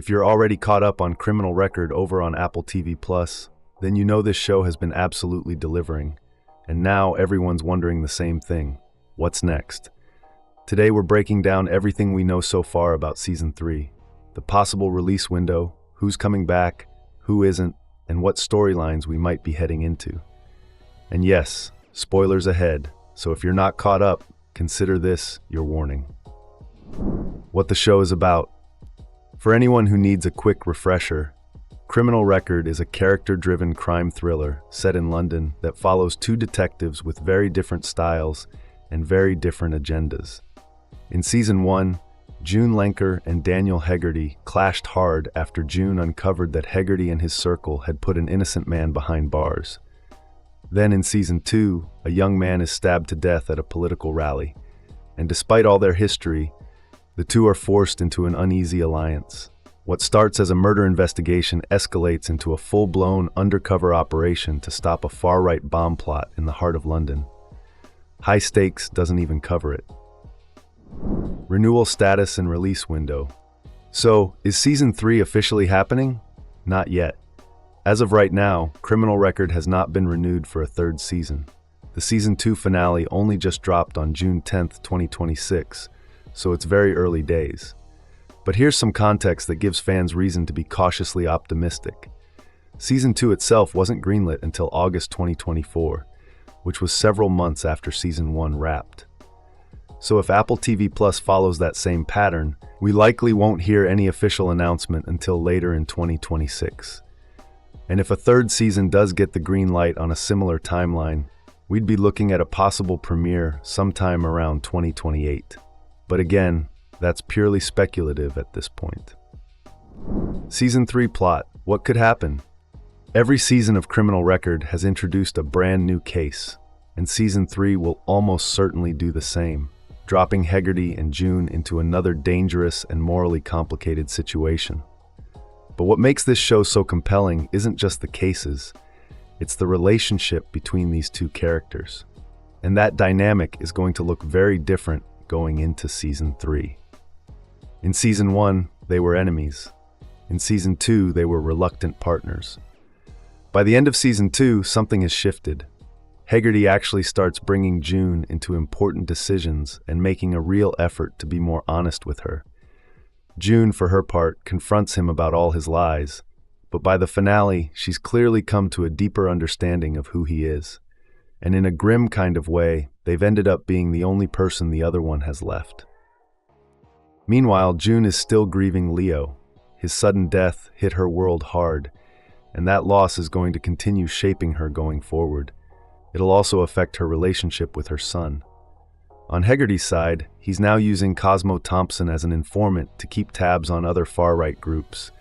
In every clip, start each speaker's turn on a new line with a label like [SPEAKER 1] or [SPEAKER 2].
[SPEAKER 1] If you're already caught up on Criminal Record over on Apple TV Plus, then you know this show has been absolutely delivering. And now everyone's wondering the same thing. What's next? Today we're breaking down everything we know so far about Season 3. The possible release window, who's coming back, who isn't, and what storylines we might be heading into. And yes, spoilers ahead, so if you're not caught up, consider this your warning. What the show is about. For anyone who needs a quick refresher, Criminal Record is a character-driven crime thriller set in London that follows two detectives with very different styles and very different agendas. In Season 1, June Lenker and Daniel Hegarty clashed hard after June uncovered that Hegarty and his circle had put an innocent man behind bars. Then in Season 2, a young man is stabbed to death at a political rally, and despite all their history, the two are forced into an uneasy alliance. What starts as a murder investigation escalates into a full-blown undercover operation to stop a far-right bomb plot in the heart of London. High Stakes doesn't even cover it. Renewal status and release window. So, is Season 3 officially happening? Not yet. As of right now, Criminal Record has not been renewed for a third season. The Season 2 finale only just dropped on June 10th, 2026, so it's very early days. But here's some context that gives fans reason to be cautiously optimistic. Season 2 itself wasn't greenlit until August 2024, which was several months after Season 1 wrapped. So if Apple TV Plus follows that same pattern, we likely won't hear any official announcement until later in 2026. And if a third season does get the green light on a similar timeline, we'd be looking at a possible premiere sometime around 2028. But again, that's purely speculative at this point. Season 3 plot. What could happen? Every season of Criminal Record has introduced a brand new case, and Season 3 will almost certainly do the same, dropping Hegarty and June into another dangerous and morally complicated situation. But what makes this show so compelling isn't just the cases, it's the relationship between these two characters. And that dynamic is going to look very different going into Season 3. In Season 1, they were enemies. In Season 2, they were reluctant partners. By the end of Season 2, something has shifted. Hegarty actually starts bringing June into important decisions and making a real effort to be more honest with her. June, for her part, confronts him about all his lies, but by the finale, she's clearly come to a deeper understanding of who he is. And in a grim kind of way, they've ended up being the only person the other one has left. Meanwhile, June is still grieving Leo. His sudden death hit her world hard, and that loss is going to continue shaping her going forward. It'll also affect her relationship with her son. On Hegarty's side, he's now using Cosmo Thompson as an informant to keep tabs on other far-right groups,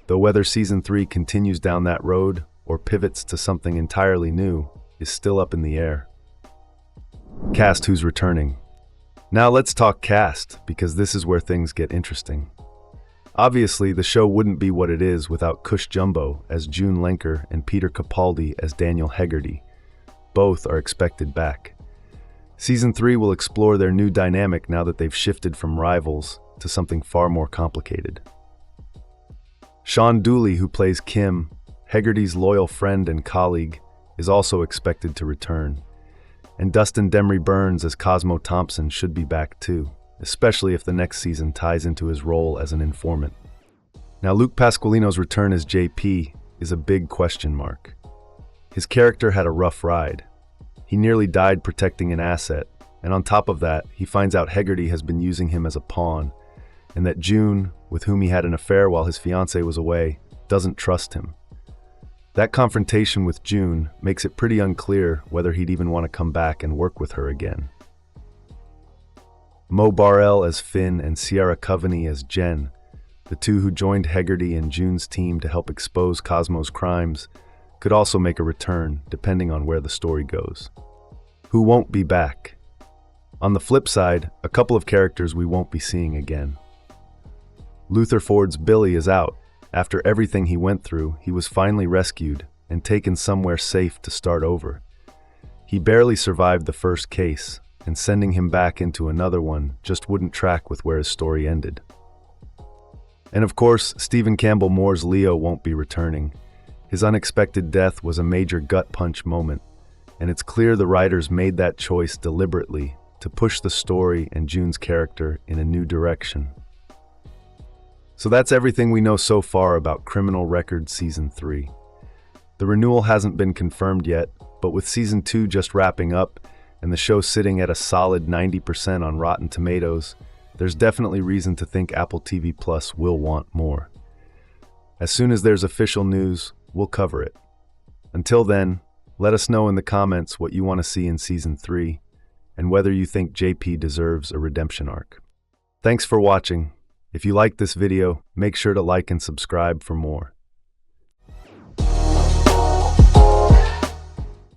[SPEAKER 1] though whether Season 3 continues down that road or pivots to something entirely new is still up in the air. Cast who's returning. Now let's talk cast, because this is where things get interesting. Obviously, the show wouldn't be what it is without Cush Jumbo as June Lenker and Peter Capaldi as Daniel Hegarty. Both are expected back. Season 3 will explore their new dynamic now that they've shifted from rivals to something far more complicated. Sean Dooley, who plays Kim, Hegarty's loyal friend and colleague, is also expected to return. And Dustin Demry Burns as Cosmo Thompson should be back too, especially if the next season ties into his role as an informant. Now, Luke Pasqualino's return as JP is a big question mark. His character had a rough ride. He nearly died protecting an asset, and on top of that, he finds out Hegarty has been using him as a pawn, and that June, with whom he had an affair while his fiancée was away, doesn't trust him. That confrontation with June makes it pretty unclear whether he'd even want to come back and work with her again. Mo Barrell as Finn and Sierra Coveney as Jen, the two who joined Hegarty and June's team to help expose Cosmo's crimes, could also make a return depending on where the story goes. Who won't be back? On the flip side, a couple of characters we won't be seeing again. Luther Ford's Billy is out. After everything he went through, he was finally rescued and taken somewhere safe to start over. He barely survived the first case, and sending him back into another one just wouldn't track with where his story ended. And of course, Stephen Campbell Moore's Leo won't be returning. His unexpected death was a major gut punch moment, and it's clear the writers made that choice deliberately to push the story and June's character in a new direction. So that's everything we know so far about Criminal Record Season 3. The renewal hasn't been confirmed yet, but with Season 2 just wrapping up and the show sitting at a solid 90% on Rotten Tomatoes, there's definitely reason to think Apple TV Plus will want more. As soon as there's official news, we'll cover it. Until then, let us know in the comments what you want to see in Season 3 and whether you think JP deserves a redemption arc. Thanks for watching. If you liked this video, make sure to like and subscribe for more.